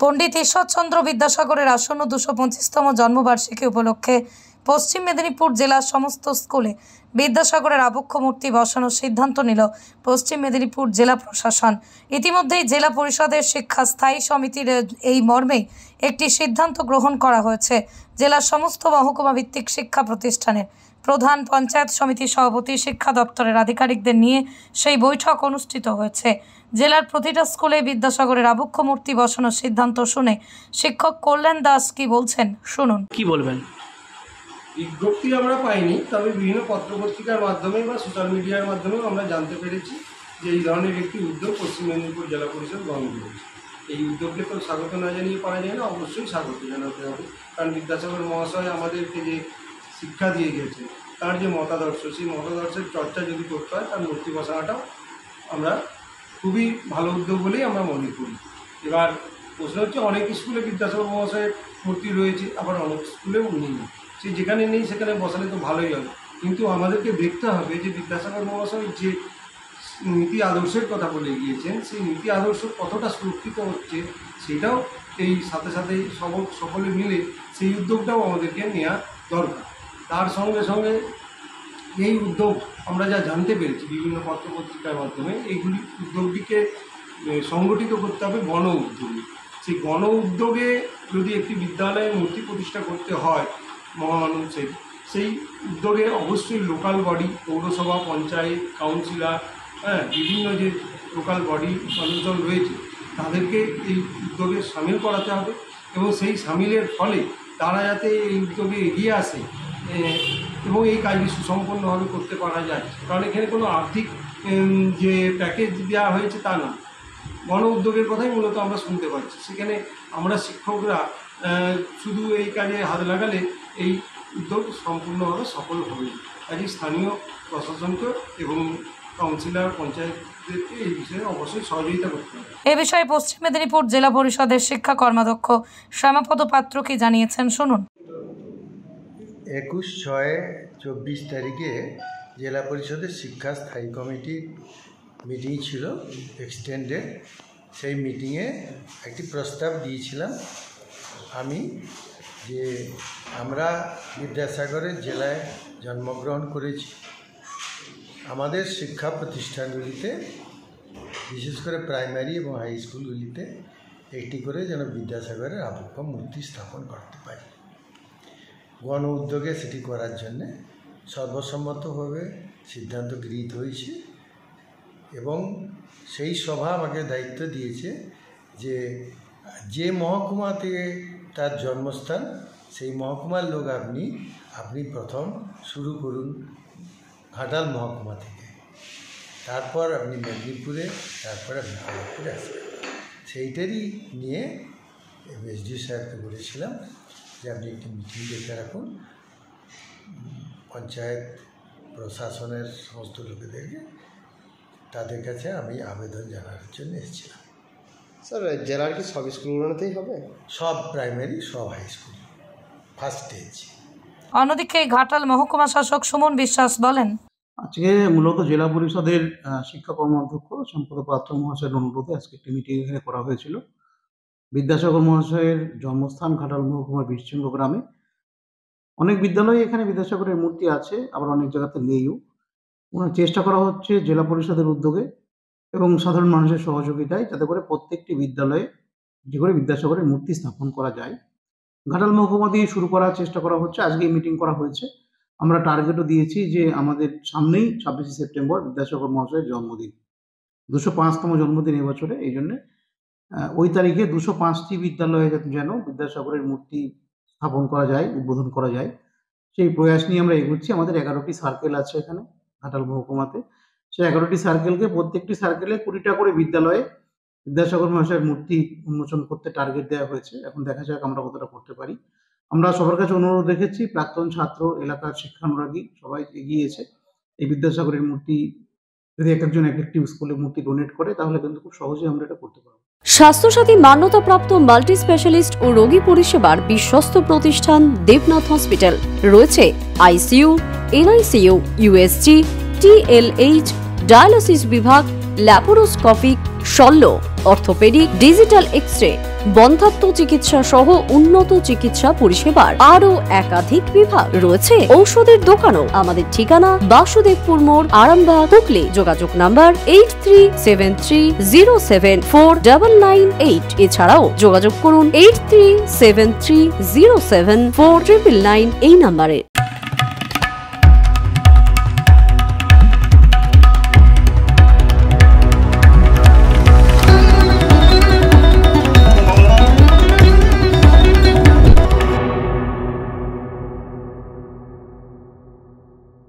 পণ্ডিত ঈশ্বরচন্দ্র বিদ্যাসাগরের আসন্ন 225তম জন্মবার্ষিকী উপলক্ষে পশ্চিম মেদিনীপুর জেলার সমস্ত স্কুলে বিদ্যাসাগরের আবক্ষ মূর্তি বসানোর সিদ্ধান্ত নিল পশ্চিম মেদিনীপুর জেলা প্রশাসন। ইতিমধ্যেই জেলা পরিষদের শিক্ষা স্থায়ী সমিতির এই মর্মে একটি সিদ্ধান্ত গ্রহণ করা হয়েছে। জেলার সমস্ত মহকুমা ভিত্তিক শিক্ষা প্রতিষ্ঠানের প্রধান, পঞ্চায়েত সমিতি সভাপতি, শিক্ষা দপ্তরের আধিকারিকদের নিয়ে সেই বৈঠক অনুষ্ঠিত হয়েছে। জেলার প্রতিটা স্কুলে বিদ্যাসাগরের আবক্ষ মূর্তি বসানোর সিদ্ধান্ত শুনে শিক্ষক কল্যাণ দাস কি বলছেন শুনুন। কি বলবেন? বিজ্ঞপ্তি আমরা পাইনি, তবে বিভিন্ন পত্রপত্রিকার মাধ্যমে বা সোশ্যাল মিডিয়ার মাধ্যমেও আমরা জানতে পেরেছি যে এই ধরনের একটি উদ্যোগ পশ্চিম মেদিনীপুর জেলা পরিষদ গ্রহণ করেছে। এই উদ্যোগকে তো স্বাগত না জানিয়ে পাওয়া যায় না, অবশ্যই স্বাগত জানাতে হবে। কারণ বিদ্যাসাগর মহাশয় আমাদেরকে যে শিক্ষা দিয়ে গেছে, তার যে মতাদর্শ, সেই মতাদর্শের চর্চা যদি করতে হয়, তার মূর্তি বসানোটাও আমরা খুবই ভালো উদ্যোগ বলেই আমরা মনে করি। এবার প্রশ্ন হচ্ছে, অনেক স্কুলে বিদ্যাসাগর মহাশয়ের মূর্তি রয়েছে, আবার অনেক স্কুলেও নেই। সে যেখানে নেই সেখানে বসালে তো ভালোই হবে, কিন্তু আমাদেরকে দেখতে হবে যে বিদ্যাসাগর মহাশয় যে নীতি আদর্শের কথা বলে গিয়েছেন, সেই নীতি আদর্শ কতটা সুরক্ষিত হচ্ছে সেটাও এই সাথে সাথে সকলে মিলে সেই উদ্যোগটাও আমাদেরকে নেওয়া দরকার। তার সঙ্গে সঙ্গে এই উদ্যোগ আমরা যা জানতে পেরেছি বিভিন্ন পত্রপত্রিকার মাধ্যমে, এইগুলি উদ্যোগটিকে সংগঠিত করতে হবে গণ উদ্যোগে। সেই গণ উদ্যোগে যদি একটি বিদ্যালয়ে মূর্তি প্রতিষ্ঠা করতে হয় মহামানবের, সেই উদ্যোগে অবশ্যই লোকাল বডি, পৌরসভা, পঞ্চায়েত, কাউন্সিলর, বিভিন্ন যে লোকাল বডি মানুষজন রয়েছে, তাদেরকে এই উদ্যোগে সামিল করাতে হবে এবং সেই সামিলের ফলে তারা যাতে এই উদ্যোগে এগিয়ে আসে এবং এই কাজটি সুসম্পন্নভাবে করতে পারা যায়। কারণ এখানে কোনো আর্থিক যে প্যাকেজ দেওয়া হয়েছে তা না, গণ উদ্যোগের কথাই মূলত আমরা শুনতে পাচ্ছি। সেখানে আমরা শিক্ষকরা শুধু এই কাজে হাত লাগালে এই উদ্যোগ সম্পূর্ণভাবে সফল হবে। কাজে স্থানীয় প্রশাসনকে এবং কাউন্সিলর, পঞ্চায়েতদেরকে এই বিষয়ে অবশ্যই সহযোগিতা করতে হবে। এ বিষয়ে পশ্চিম মেদিনীপুর জেলা পরিষদের শিক্ষা কর্মাধ্যক্ষ শ্যামাপদ পাত্র কি জানিয়েছেন শুনুন। 21/6/24 তারিখে জেলা পরিষদের শিক্ষা স্থায়ী কমিটির মিটিং ছিল এক্সটেন্ডেড। সেই মিটিংয়ে একটি প্রস্তাব দিয়েছিলাম আমি, যে আমরা বিদ্যাসাগরের জেলায় জন্মগ্রহণ করেছি, আমাদের শিক্ষা প্রতিষ্ঠানগুলিতে বিশেষ করে প্রাইমারি এবং হাই স্কুলগুলিতে একটি করে যেন বিদ্যাসাগরের আবক্ষ মূর্তি স্থাপন করতে পারি। গণ উদ্যোগে সেটি করার জন্যে সর্বসম্মতভাবে সিদ্ধান্ত গৃহীত হয়েছে এবং সেই সভা আমাকে দায়িত্ব দিয়েছে যে যে মহকুমা থেকে তার জন্মস্থান, সেই মহকুমার লোক আপনি প্রথম শুরু করুন ঘাটাল মহকুমা থেকে, তারপর আপনি মেদিনীপুরে, তারপরে আপনি খড়গপুরে আসবেন। সেইটারই নিয়ে এসডিও সাহেবকে বলেছিলাম যে আপনি একটি মিটিং ডেকে রাখুন, পঞ্চায়েত প্রশাসনের সমস্ত লোকেদেরকে, তাদের কাছে আমি আবেদন জানানোর জন্য এসেছিলাম। স্যার, জেলার কি সব স্কুলগুলোতেই হবে? সব প্রাইমারি, সব হাই স্কুল, ফার্স্ট স্টেজ। অন্যদিকে ঘাটাল মহকুমা শাসক সুমন বিশ্বাস বলেন, আজকে মূলত জেলা পরিষদের শিক্ষা কর্মাধ্যক্ষ সম্পদ পাত্র মহাশয়ের অনুরোধে আজকে একটি মিটিং এখানে করা হয়েছিল। বিদ্যাসাগর মহাশয়ের জন্মস্থান ঘাটাল মহকুমার বীরসিংহ গ্রামে। অনেক বিদ্যালয়ে এখানে বিদ্যাসাগরের মূর্তি আছে, আবার অনেক জায়গাতে নেইও। চেষ্টা করা হচ্ছে জেলা পরিষদের উদ্যোগে এবং সাধারণ মানুষের সহযোগিতায়, যাতে করে প্রত্যেকটি বিদ্যালয়ে যে করে বিদ্যাসাগরের মূর্তি স্থাপন করা যায়। ঘাটাল মহকুমা দিয়ে শুরু করার চেষ্টা করা হচ্ছে। আজকে মিটিং করা হয়েছে। আমরা টার্গেটও দিয়েছি যে আমাদের সামনেই 26শে সেপ্টেম্বর বিদ্যাসাগর মহাশয়ের জন্মদিন, 205তম জন্মদিন এবছরে। এই জন্যে ওই তারিখে 205টি বিদ্যালয়ে যেন বিদ্যাসাগরের মূর্তি স্থাপন করা যায়, উদ্বোধন করা যায়, সেই প্রয়াস নিয়ে আমরা এগোচ্ছি। আমাদের 11টি সার্কেল আছে এখানে ঘাটাল মহকুমাতে। সেই 11টি সার্কেলকে প্রত্যেকটি সার্কেলে 20টা করে বিদ্যালয়ে বিদ্যাসাগর মহাশয়ের মূর্তি উন্মোচন করতে টার্গেট দেওয়া হয়েছে। এখন দেখা যাক আমরা কতটা করতে পারি। আমরা সবার কাছে অনুরোধ রেখেছি, প্রাক্তন ছাত্র, এলাকার শিক্ষানুরাগী সবাই এগিয়েছে। এই বিদ্যাসাগরের মূর্তি যদি একজন এক একটি স্কুলে মূর্তি ডোনেট করে, তাহলে কিন্তু খুব সহজেই আমরা এটা করতে পারবো। স্বাস্থ্যসাথী মান্যতাপ্রাপ্ত মাল্টি স্পেশালিস্ট ও রোগী পরিষেবার বিশ্বস্ত প্রতিষ্ঠান দেবনাথ হসপিটাল। রয়েছে ICU, NICU, USG, TLH, dialysis বিভাগ, ল্যাপারোস্কোপিক, শল্য, অর্থোপেডিক, ডিজিটাল এক্স-রে, বন্ধ্যাত্ব চিকিৎসা সহ উন্নত চিকিৎসা পরিষেবার আরও একাধিক বিভাগ রয়েছে। ঔষধের দোকানও। আমাদের ঠিকানা বাসুদেবপুর মোড়, আরামবাগ, হুগলি। যোগাযোগ নাম্বার 8373074998। এছাড়াও যোগাযোগ করুন 8373074999 এই নাম্বারে।